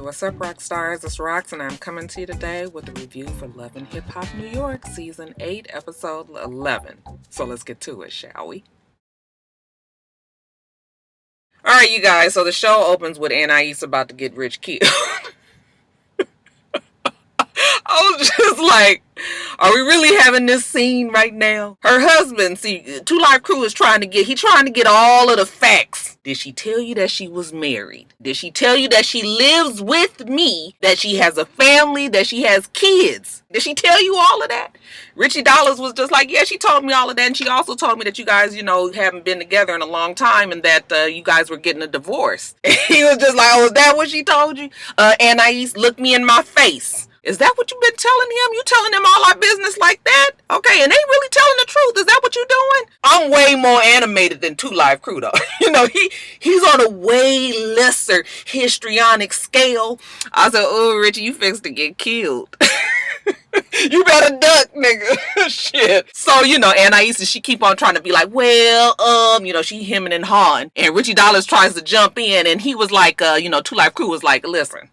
what's up, rock stars? It's Rox, and I'm coming to you today with a review for Love and Hip Hop New York, Season 8, Episode 11. So let's get to it, shall we? Alright, you guys, so the show opens with Anais about to get rich killed. I was just like, are we really having this scene right now? Her husband, see, Two Live Crew is trying to get all of the facts. Did she tell you that she was married? Did she tell you that she lives with me? That she has a family? That she has kids? Did she tell you all of that? Richie Dollars was just like, yeah, she told me all of that. And she also told me that you guys, haven't been together in a long time and that you guys were getting a divorce. He was just like, oh, is that what she told you? Anais, look me in my face. Is that what you've been telling him? You telling him all our business like that? Okay, and they really telling the truth. Is that what you're doing? I'm way more animated than Two Live Crew, though. He's on a way lesser histrionic scale. I said, oh, Richie, you fixed to get killed. You better duck, nigga. Shit. So, Anais, she keep on trying to be like, well, she hemming and hawing. And Richie Dollars tries to jump in, and he was like, Two Live Crew was like, listen,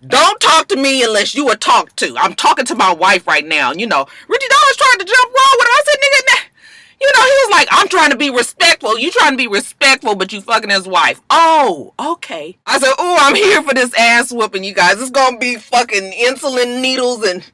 don't talk to me unless you are talked to. I'm talking to my wife right now. Richie Dollars tried to jump wrong with her. I said, nigga, he was like, I'm trying to be respectful. You trying to be respectful, but you fucking his wife. Oh, okay. I said, oh, I'm here for this ass whooping, you guys. It's going to be fucking insulin needles and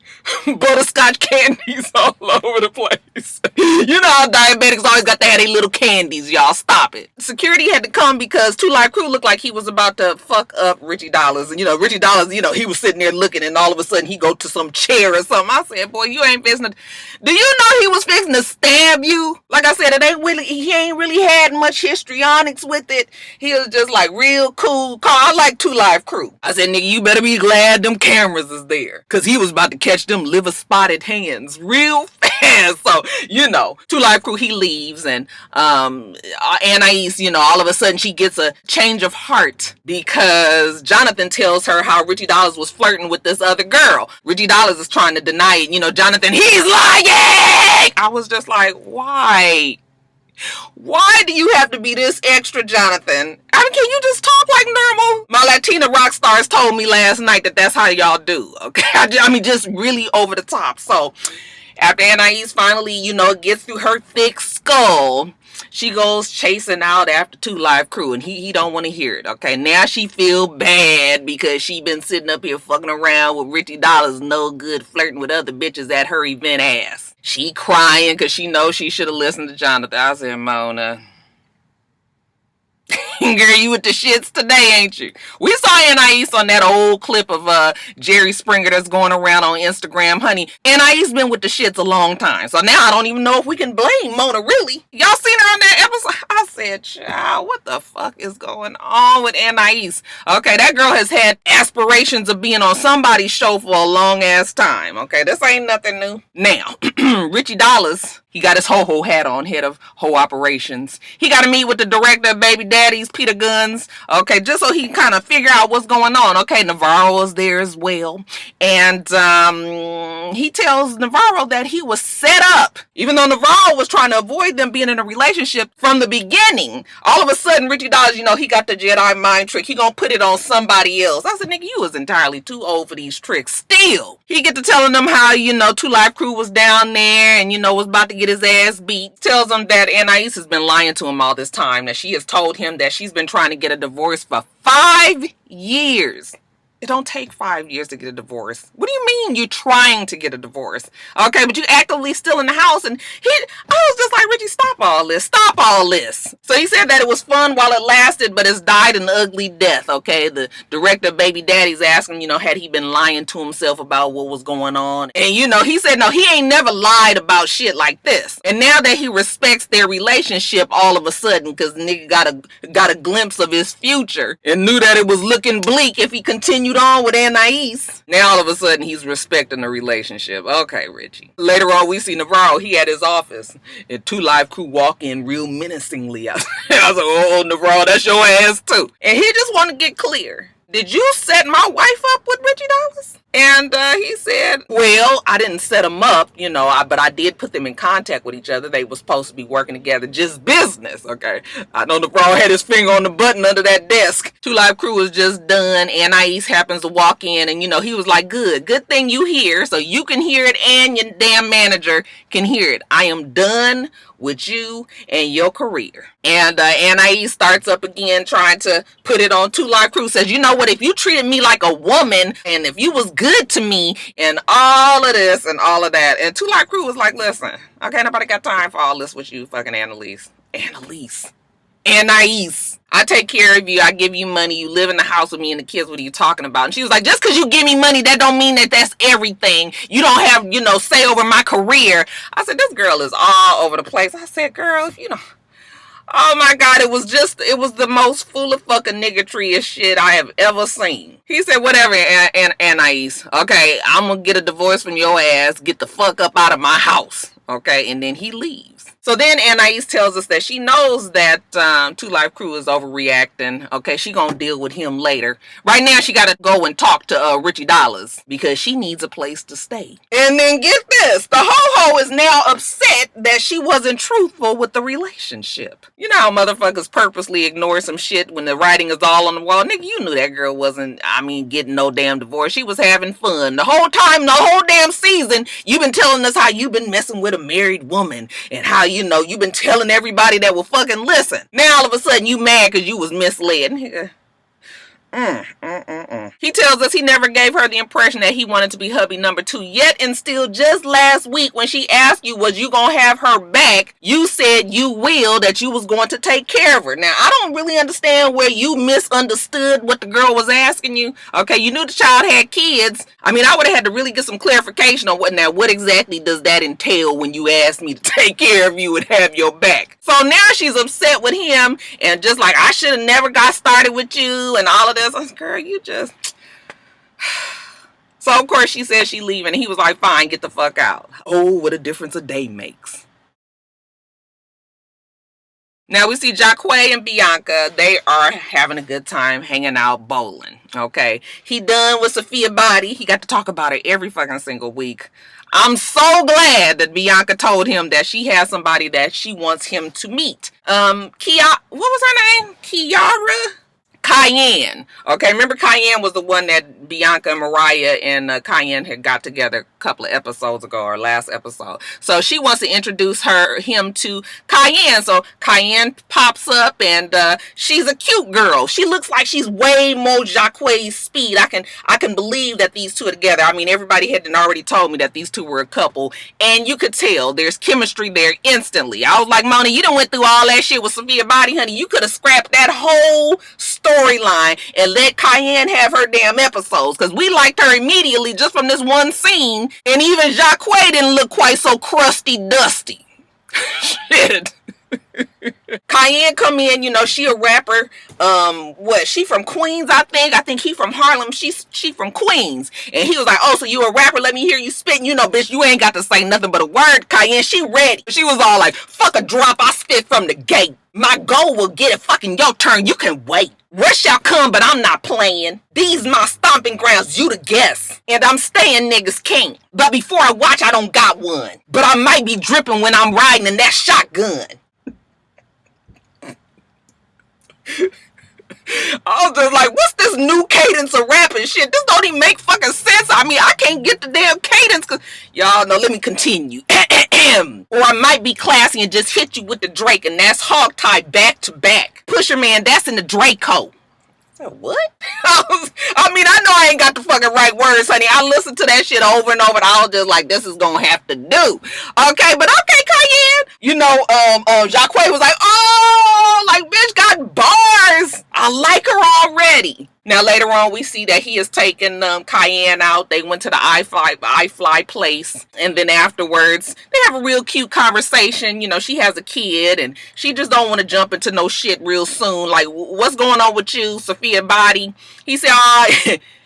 butterscotch candies all over the place. You know how diabetics always got to have their little candies, y'all. Stop it. Security had to come because Two Live Crew looked like he was about to fuck up Richie Dollars. And, Richie Dollars, he was sitting there looking, and all of a sudden he go to some chair or something. I said, boy, you ain't fixing to... Do you know he was fixing to stab you? Like I said, he ain't really had much histrionics with it. He was just like real cool. I like Two Live Crew. I said, nigga, you better be glad them cameras is there. Cause he was about to catch them liver spotted hands real fast. So, Two Live Crew, he leaves, and Anais, all of a sudden she gets a change of heart because Jonathan tells her how Richie Dollars was flirting with this other girl. Richie Dollars is trying to deny it. Jonathan, he's lying! I was just like, why? Why do you have to be this extra, Jonathan? I mean, can you just talk like normal? My Latina rock stars told me last night that that's how y'all do, okay? I mean, just really over the top. So, after Anais finally, gets through her thick skull, she goes chasing out after Two Live Crew, and he don't want to hear it, okay? Now she feel bad because she been sitting up here fucking around with Richie Dollars, no good, flirting with other bitches at her event ass. She crying because she knows she should have listened to Jonathan. I said, Mona, girl, you with the shits today, ain't you? We saw Anais on that old clip of Jerry Springer that's going around on Instagram. Honey, Anais been with the shits a long time. So now I don't even know if we can blame Mona, really. Y'all seen her on that episode? I said, child, what the fuck is going on with Anais? Okay, that girl has had aspirations of being on somebody's show for a long ass time. Okay, this ain't nothing new. Now, Richie Dollars, he got his ho-ho hat on, head of ho operations. He got to meet with the director of Baby Daddy's, Peter Guns, okay, just so he can kind of figure out what's going on. Okay, Navarro is there as well. And he tells Navarro that he was set up. Even though Navarro was trying to avoid them being in a relationship from the beginning, all of a sudden, Richie Dollars, he got the Jedi mind trick. He gonna put it on somebody else. I said, nigga, you was entirely too old for these tricks. Still, he get to telling them how, Two Live Crew was down there and, was about to get his ass beat. Tells him that Anais has been lying to him all this time, that she has told him that she's been trying to get a divorce for 5 years. It don't take 5 years to get a divorce. What do you mean you're trying to get a divorce? Okay, but you actively still in the house. And I was just like, Richie, stop all this. Stop all this. So he said that it was fun while it lasted, but it's died an ugly death, okay? The director of Baby Daddy's asking, had he been lying to himself about what was going on? And, he said, no, he ain't never lied about shit like this. And now that he respects their relationship all of a sudden, because nigga got a glimpse of his future and knew that it was looking bleak if he continued on with Anais. Now all of a sudden he's respecting the relationship. Okay, Richie. Later on we see Navarro. He at his office and Two Live Crew walk in real menacingly. I was like, oh, Navarro, that's your ass too. And he just want to get clear. Did you set my wife up with Richie Dollars? And he said, well, I didn't set them up, but I did put them in contact with each other. They were supposed to be working together, just business, okay? I know the bro had his finger on the button under that desk. Two Live Crew was just done. Anais happens to walk in, and, he was like, good thing you here, so you can hear it and your damn manager can hear it. I am done with you and your career. And Anais starts up again trying to put it on Two Live Crew, says, you know what, if you treated me like a woman and if you was good to me and all of this and all of that. And Two Live Crew was like, listen, okay, nobody got time for all this with you, fucking Anais. I take care of you. I give you money. You live in the house with me and the kids. What are you talking about? And she was like, just because you give me money, that don't mean that that's everything. You don't have, say over my career. I said, this girl is all over the place. I said, girl, oh my God, it was the most full of fucking niggatry shit I have ever seen. He said, whatever, Anais. Okay, I'm going to get a divorce from your ass. Get the fuck up out of my house. Okay, and then he leaves. So then Anais tells us that she knows that Two Live Crew is overreacting. Okay, she gonna deal with him later. Right now, she gotta go and talk to Richie Dollars because she needs a place to stay. And then get this, the ho-ho is now upset that she wasn't truthful with the relationship. You know how motherfuckers purposely ignore some shit when the writing is all on the wall? Nigga, you knew that girl wasn't, getting no damn divorce. She was having fun. The whole time, the whole damn season, you've been telling us how you've been messing with a married woman and how you've been telling everybody that will fucking listen. Now all of a sudden you mad because you was misled. He tells us he never gave her the impression that he wanted to be hubby number 2 yet, and still just last week when she asked you, was you gonna have her back, you said you will, that you was going to take care of her. Now, I don't really understand where you misunderstood what the girl was asking you. Okay, you knew the child had kids. I would have had to really get some clarification on what exactly does that entail when you asked me to take care of you and have your back. So now she's upset with him and just like, I should have never got started with you and all of this. I was, girl, you just... So, of course, she said she leaving. And he was like, fine, get the fuck out. Oh, what a difference a day makes. Now, we see Jacquay and Bianca. They are having a good time hanging out bowling. Okay. He done with Sophia Body. He got to talk about her every fucking single week. I'm so glad that Bianca told him that she has somebody that she wants him to meet. What was her name? Kiara? Cayenne. Okay, remember Cayenne was the one that Bianca and Mariah and Cayenne had got together a couple of episodes ago, or last episode. So she wants to introduce him to Cayenne. So Cayenne pops up and she's a cute girl. She looks like she's way more Jacquay's speed. I can believe that these two are together. Everybody had already told me that these two were a couple, and you could tell there's chemistry there instantly. I was like, Mona, you done went through all that shit with Sophia Body, honey. You could have scrapped that whole storyline and let Cayenne have her damn episodes, because we liked her immediately just from this one scene, and even Jacquay didn't look quite so crusty dusty. Shit. Cayenne come in, she a rapper. She from Queens, I think he from Harlem. She from Queens. And he was like, oh, so you a rapper? Let me hear you spit. Bitch, you ain't got to say nothing but a word, Cayenne. She ready. She was all like, fuck a drop, I spit from the gate. My goal will get it fucking your turn. You can wait. Rush shall come, but I'm not playing. These my stomping grounds, you the guest. And I'm staying niggas can't. But before I watch, I don't got one. But I might be dripping when I'm riding in that shotgun. I was just like, what's this new cadence of rapping shit? This don't even make fucking sense. I can't get the damn cadence. Cause y'all know, let me continue. Or I might be classy and just hit you with the Drake, and that's hog tie back to back. Pusher man, that's in the Draco. What? I know I ain't got the fucking right words, honey. I listened to that shit over and over, and I was just like, this is gonna have to do. Okay, but okay, Cayenne. Jacquay was like, oh, like, bitch got bars. I like her already. Now, later on, we see that he has taken Cayenne out. They went to the iFly place. And then afterwards, they have a real cute conversation. She has a kid, and she just don't want to jump into no shit real soon. Like, what's going on with you, Sophia Body? He said,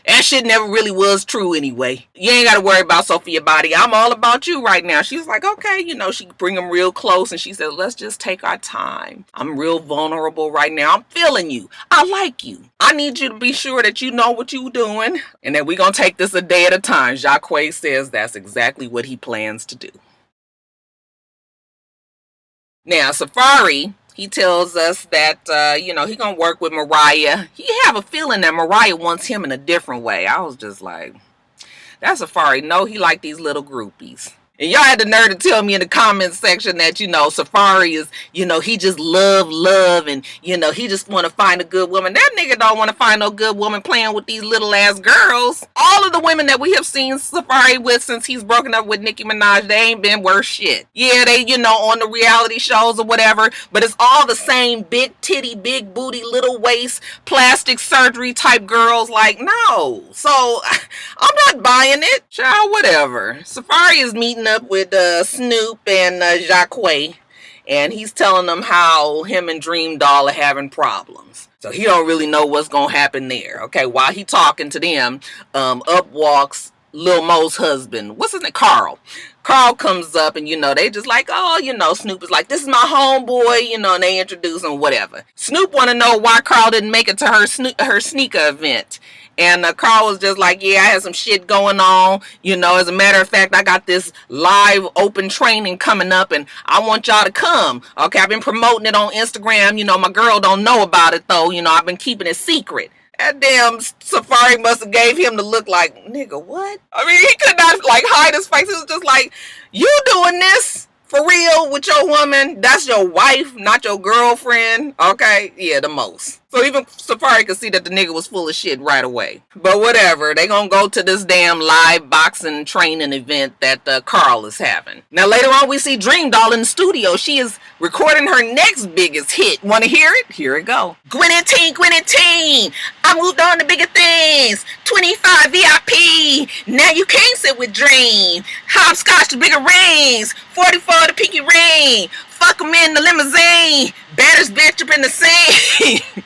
That shit never really was true anyway. You ain't got to worry about Sophia Body. I'm all about you right now. She was like, okay, she bring him real close. And she said, let's just take our time. I'm real vulnerable right now. I'm feeling you. I like you. I need you to be sure that you know what you're doing. And that we're going to take this a day at a time. Jacques says that's exactly what he plans to do. Now, Safari, he tells us that, he gonna work with Mariah. He have a feeling that Mariah wants him in a different way. I was just like, that's Safari. No, he like these little groupies. And y'all had the nerve to tell me in the comments section that, Safari is, he just love and, he just want to find a good woman. That nigga don't want to find no good woman playing with these little ass girls. All of the women that we have seen Safari with since he's broken up with Nicki Minaj, they ain't been worth shit. Yeah, they, on the reality shows or whatever, but it's all the same big titty, big booty, little waist, plastic surgery type girls. Like, no. So, I'm not buying it. Child, whatever. Safari is meeting up with Snoop and Jacques, and he's telling them how him and Dream Doll are having problems. So he don't really know what's gonna happen there. Okay, while he talking to them, up walks Lil Mo's husband. What's his name? Carl. Carl comes up and, they just like, oh, Snoop is like, this is my homeboy, and they introduce him, whatever. Snoop want to know why Carl didn't make it to her sneaker event. And Carl was just like, yeah, I had some shit going on. As a matter of fact, I got this live open training coming up and I want y'all to come. Okay, I've been promoting it on Instagram. My girl don't know about it though. I've been keeping it secret. That damn Safari must have gave him the look like, nigga, what? I mean, he could not hide his face. He was just like, you doing this? For real with your woman? That's your wife, not your girlfriend? Okay, yeah, the most. So even Safari could see that the nigga was full of shit right away. But whatever, they gonna go to this damn live boxing training event that Carl is having. Now later on we see Dream Doll in the studio. She is recording her next biggest hit. Wanna hear it? Here it go. Gwinnett Teen, I moved on to bigger things. 25 VIP, now you can't sit with Dream. Hopscotch to bigger rings. 44 the pinky ring. Fuck him in the limousine. Baddest bitch up in the scene.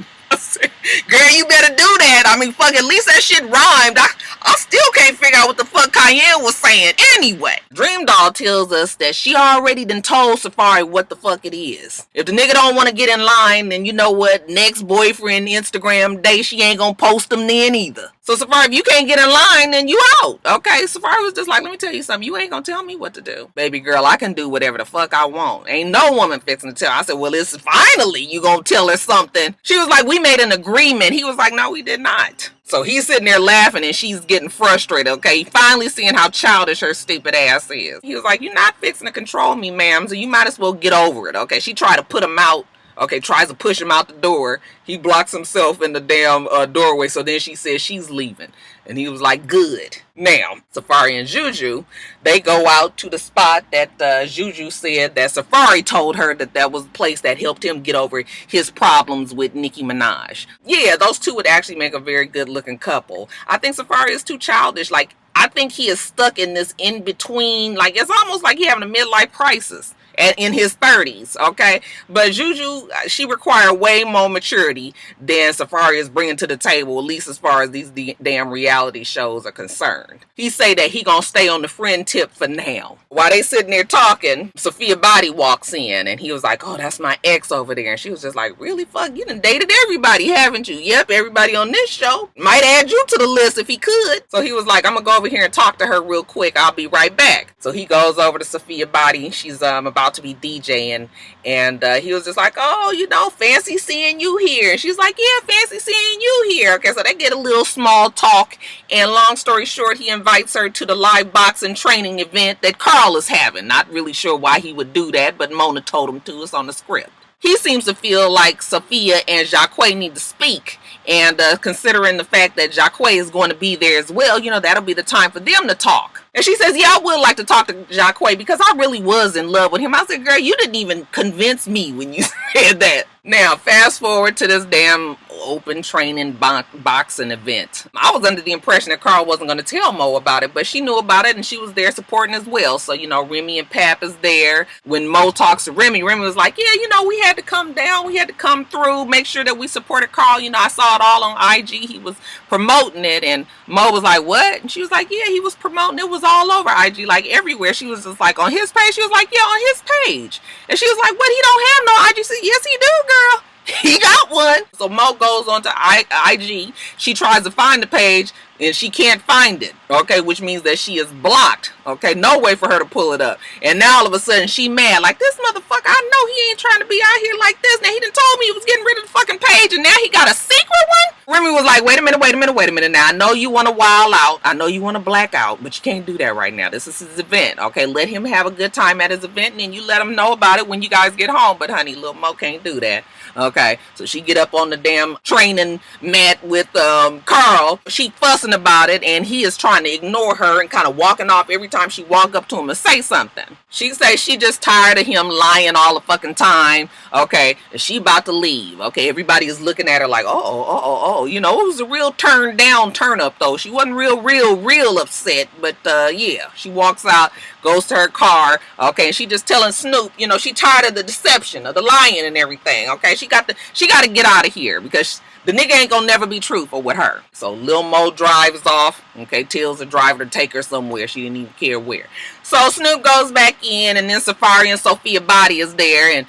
Girl, you better do that. I mean, fuck, at least that shit rhymed. I still can't figure out what the fuck Cayenne was saying. Anyway, Dream Doll tells us that she already done told Safari what the fuck it is. If the nigga don't want to get in line, then you know what? Next boyfriend Instagram day, she ain't gonna post them then either. So Safari, if you can't get in line, then you out. Okay, Safari was just like, let me tell you something. You ain't gonna tell me what to do. Baby girl, I can do whatever the fuck I want. Ain't no woman fixing to tell. I said, well, it's finally you gonna tell her something. She was like, we made an agreement. He was like, no, we did not. So he's sitting there laughing and she's getting frustrated, okay? Finally seeing how childish her stupid ass is. He was like, you're not fixing to control me, ma'am, so you might as well get over it, okay? She tried to put him out. Okay, tries to push him out the door. He blocks himself in the damn doorway. So then she says she's leaving. And he was like, good. Now, Safari and Juju, they go out to the spot that Juju said that Safari told her that was the place that helped him get over his problems with Nicki Minaj. Yeah, those two would actually make a very good looking couple. I think Safari is too childish. Like, I think he is stuck in this in-between. Like, it's almost like he having a midlife crisis. In his 30s, okay? But Juju, she required way more maturity than Safari is bringing to the table, at least as far as these damn reality shows are concerned. He say that he gonna stay on the friend tip for now. While they sitting there talking, Sophia Body walks in, and he was like, oh, that's my ex over there. And she was just like, really? Fuck, you done dated everybody, haven't you? Yep, everybody on this show. Might add you to the list if he could. So he was like, I'm gonna go over here and talk to her real quick. I'll be right back. So he goes over to Sophia Body. She's about to be DJing, and he was just like, oh, fancy seeing you here. And she's like, yeah, fancy seeing you here. Okay, so they get a little small talk, and long story short, he invites her to the live boxing training event that Carl is having. Not really sure why he would do that, but Mona told him to. It's on the script. He seems to feel like Sophia and Jacques need to speak, and considering the fact that Jacques is going to be there as well, that'll be the time for them to talk. And she says, yeah, I would like to talk to Jacques because I really was in love with him. I said, girl, you didn't even convince me when you said that. Now, fast forward to this damn open training boxing event. I was under the impression that Carl wasn't going to tell Mo about it, but she knew about it and she was there supporting as well. So, you know, Remy and Pap is there. When Mo talks to Remy, Remy was like, yeah, you know, we had to come down. We had to come through, make sure that we supported Carl. You know, I saw it all on IG. He was promoting it. And Mo was like, what? And she was like, yeah, he was promoting. It was all over IG, like everywhere. She was just like, on his page? She was like, yeah, on his page. And she was like, what? He don't have no IG? Yes, he do, girl. He got one. So Mo goes onto IG. She tries to find the page and she can't find it. Okay, which means that she is blocked. Okay, no way for her to pull it up. And now all of a sudden she mad. Like, this motherfucker, I know he ain't trying to be out here like this. Now he done told me he was getting rid of the fucking page and now he got a secret one? Remy was like, wait a minute. Now I know you want to wild out. I know you want to black out, but you can't do that right now. This is his event. Okay, let him have a good time at his event and then you let him know about it when you guys get home. But honey, little Mo can't do that. Okay, so she get up on the damn training mat with Carl. She fussing about it and he is trying to ignore her and kind of walking off every time she walk up to him and say something. She say she just tired of him lying all the fucking time. Okay, and she about to leave. Okay, everybody is looking at her like, oh. You know, it was a real turn up though. She wasn't real upset, but yeah, she walks out, goes to her car. Okay, and she just telling Snoop, you know, she tired of the deception, of the lying and everything. Okay, she got to get out of here because the nigga ain't gonna never be truthful with her. So Lil Mo drives off. Okay, tells the driver to take her somewhere. She didn't even care where. So Snoop goes back in, and then Safari and Sophia Body is there, and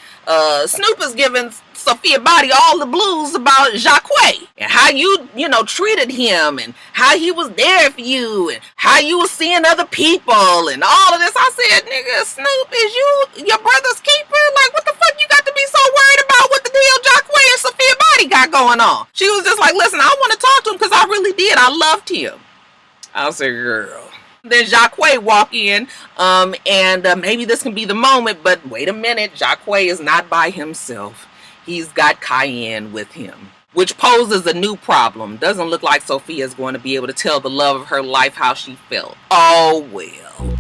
Snoop is giving Sophia Body all the blues about Jacquay and how you know, treated him and how he was there for you and how you was seeing other people and all of this. I said, nigga, Snoop, is you your brother's keeper? Like, what the fuck you got to be so worried about what the deal Jacquay and Sophia Body got going on? She was just like, listen, I want to talk to him because I really did. I loved him. I said, girl. Then Jacquay walk in, and maybe this can be the moment, but wait a minute, Jacquay is not by himself. He's got Cayenne with him, which poses a new problem. Doesn't look like Sophia is going to be able to tell the love of her life how she felt. Oh, well.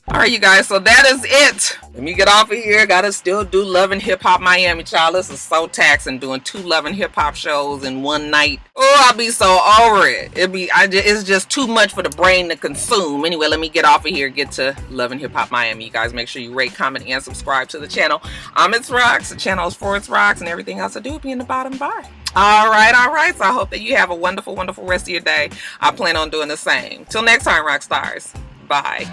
All right, you guys, so that is it. Let me get off of here. Gotta still do Love and Hip Hop Miami, child. This is so taxing doing 2 Love and Hip Hop shows in one night. Oh, I'll be so over it. It's just too much for the brain to consume. Anyway, let me get off of here. Get to Love and Hip Hop Miami. You guys make sure you rate, comment, and subscribe to the channel. I'm itsrox. The channel is for itsrox, and everything else I do will be in the bottom bar. All right. So I hope that you have a wonderful, wonderful rest of your day. I plan on doing the same. Till next time, rock stars. Bye.